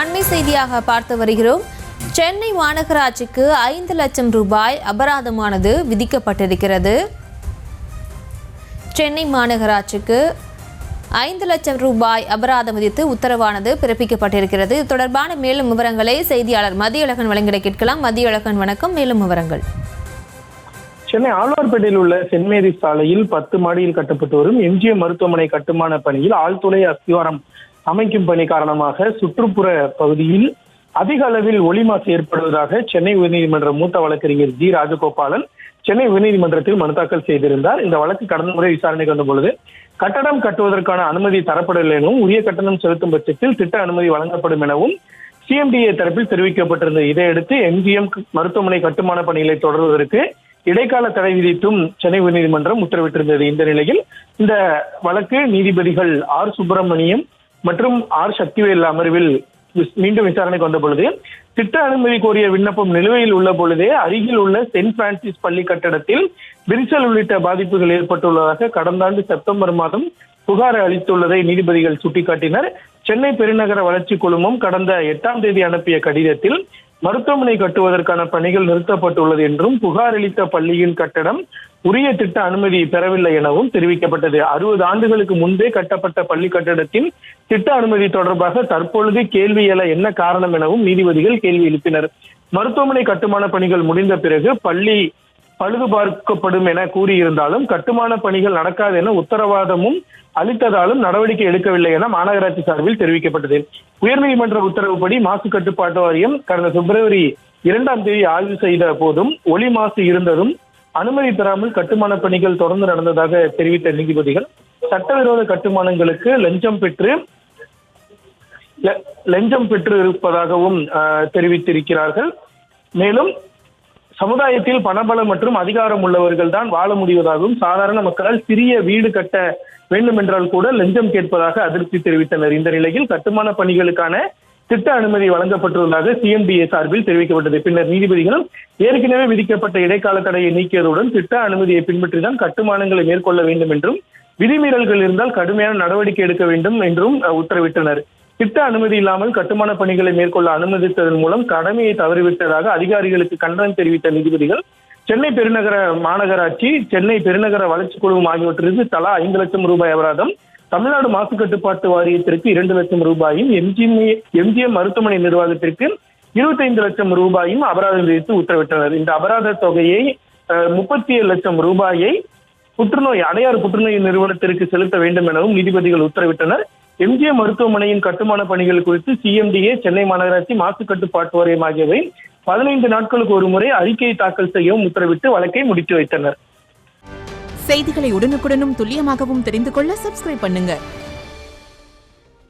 அண்மை செய்தியாக பார்த்து வருகிறோம். சென்னை மாநகராட்சிக்கு 5 லட்சம் ரூபாய் அபராதமானது விதிக்கப்பட்டிருக்கிறது. சென்னை மாநகராட்சிக்கு 5 லட்சம் ரூபாய் அபராதம் விதித்து உத்தரவானது பிறப்பிக்கப்பட்டிருக்கிறது. இது தொடர்பான மேலும் விவரங்களை செய்தியாளர் மதியழகன் வழங்கிட கேட்கலாம். மதியழகன், வணக்கம். மேலும் விவரங்கள். சென்னை ஆழ்வார்பேட்டையில் உள்ள சென்ட் மேரி சாலையில் 10 மாடியில் கட்டப்பட்டு வரும் எம்ஜிஎம் மருத்துவமனை கட்டுமான பணியில் ஆழ்துளை அஸ்திவாரம் அமைக்கும் பணி காரணமாக சுற்றுப்புற பகுதியில் அதிக அளவில் ஒலி மாசு ஏற்படுவதாக சென்னை உயர்நீதிமன்ற மூத்த வழக்கறிஞர் ஜி ராஜகோபாலன் சென்னை உயர்நீதிமன்றத்தில் மனு தாக்கல் செய்திருந்தார். இந்த வழக்கு கடந்த முறை விசாரணைக்கு வந்த பொழுது கட்டடம் கட்டுவதற்கான அனுமதி தரப்படவில்லை எனவும் உரிய கட்டணம் செலுத்தும் பட்சத்தில் திட்ட அனுமதி வழங்கப்படும் எனவும் சிஎம்டிஏ தரப்பில் தெரிவிக்கப்பட்டிருந்தது. இதையடுத்து எம்ஜிஎம் மருத்துவமனை கட்டுமான பணிகளை தொடர்வதற்கு இடைக்கால தடை விதித்தும் சென்னை உயர்நீதிமன்றம் உத்தரவிட்டிருந்தது. இந்த நிலையில் இந்த வழக்கு நீதிபதிகள் ஆர் சுப்பிரமணியம் மற்றும் ஆர் சக்திவேல் அமர்வில் மீண்டும் விசாரணைக்கு வந்த பொழுது திட்ட அனுமதி கோரிய விண்ணப்பம் நிலுவையில் உள்ள பொழுதே அருகில் உள்ள சென்ட் பிரான்சிஸ் பள்ளி கட்டடத்தில் விரிசல் உள்ளிட்ட பாதிப்புகள் ஏற்பட்டுள்ளதாக கடந்த ஆண்டு செப்டம்பர் மாதம் புகார் அளித்துள்ளதை நீதிபதிகள் சுட்டிக்காட்டினர். சென்னை பெருநகர வளர்ச்சி குழுமம் கடந்த 8ஆம் தேதி அனுப்பிய கடிதத்தில் மருத்துவமனை கட்டுவதற்கான பணிகள் நிறுத்தப்பட்டுள்ளது என்றும் புகார் அளித்த பள்ளியின் கட்டடம் உரிய திட்ட அனுமதி பெறவில்லை எனவும் தெரிவிக்கப்பட்டது. 60 ஆண்டுகளுக்கு முன்பே கட்டப்பட்ட பள்ளி கட்டடத்தின் திட்ட அனுமதி தொடர்பாக தற்பொழுது கேள்வி எழ என்ன காரணம் எனவும் நீதிபதிகள் கேள்வி எழுப்பினர். மருத்துவமனை கட்டுமான பணிகள் முடிந்த பிறகு பள்ளி பழுது பார்க்கப்படும் என கூறியிருந்தாலும் கட்டுமான பணிகள் நடக்காது என உத்தரவாதமும் அளித்ததாலும் நடவடிக்கை எடுக்கவில்லை என மாநகராட்சி சார்பில் தெரிவிக்கப்பட்டது. உயர்நீதிமன்ற உத்தரவுப்படி மாசு கட்டுப்பாட்டு வாரியம் கடந்த பிப்ரவரி 2ஆம் தேதி ஆய்வு செய்த போதும் ஒலி மாசு இருந்ததும் அனுமதி பெறாமல் கட்டுமான பணிகள் தொடர்ந்து நடந்ததாக தெரிவித்த நீதிபதிகள் சட்டவிரோத கட்டுமானங்களுக்கு லஞ்சம் பெற்று இருப்பதாகவும் தெரிவித்திருக்கிறார்கள். மேலும் சமுதாயத்தில் பணபலம் மற்றும் அதிகாரம் உள்ளவர்கள் தான் வாழ முடிவதாகவும் சாதாரண மக்களால் சிறிய வீடு கட்ட வேண்டும் என்றால் கூட லஞ்சம் கேட்பதாக அதிருப்தி தெரிவித்தனர். இந்த நிலையில் கட்டுமான பணிகளுக்கான திட்ட அனுமதி வழங்கப்பட்டுள்ளதாக சிஎம்டிஏ சார்பில் தெரிவிக்கப்பட்டது. பின்னர் நீதிபதிகள் ஏற்கனவே விதிக்கப்பட்ட இடைக்கால தடையை நீக்கியதுடன் திட்ட அனுமதியை பின்பற்றிதான் கட்டுமானங்களை மேற்கொள்ள வேண்டும் என்றும் விதிமீறல்கள் இருந்தால் கடுமையான நடவடிக்கை எடுக்க வேண்டும் என்றும் உத்தரவிட்டனர். திட்ட அனுமதி இல்லாமல் கட்டுமான பணிகளை மேற்கொள்ள அனுமதித்ததன் மூலம் கடமையை தவறிவிட்டதாக அதிகாரிகளுக்கு கண்டனம் தெரிவித்த நீதிபதிகள் சென்னை பெருநகர மாநகராட்சி, சென்னை பெருநகர வளர்ச்சி குழுமம் ஆகியவற்றிற்கு தலா 5 லட்சம் ரூபாய் அபராதம், தமிழ்நாடு மாசு கட்டுப்பாட்டு வாரியத்திற்கு 2 லட்சம் ரூபாயும், எம்ஜிஎம் மருத்துவமனை நிர்வாகத்திற்கு 25 லட்சம் ரூபாயும் அபராதம் விதித்து உத்தரவிட்டனர். இந்த அபராத தொகையை 37 லட்சம் ரூபாயை அடையாறு புற்றுநோய் நிறுவனத்திற்கு செலுத்த வேண்டும் எனவும் நீதிபதிகள் உத்தரவிட்டனர். எம்ஜிஎம் மருத்துவமனையின் கட்டுமான பணிகள் குறித்து சிஎம்டிஏ, சென்னை மாநகராட்சி மாசு கட்டுப்பாட்டு வாரியம் ஆகியவை 15 நாட்களுக்கு ஒரு முறை அறிக்கையை தாக்கல் செய்யவும் உத்தரவிட்டு வழக்கை முடித்து வைத்தனர். செய்திகளை உடனுக்குடனும் துல்லியமாகவும் தெரிந்து கொள்ள சப்ஸ்கிரைப் பண்ணுங்க.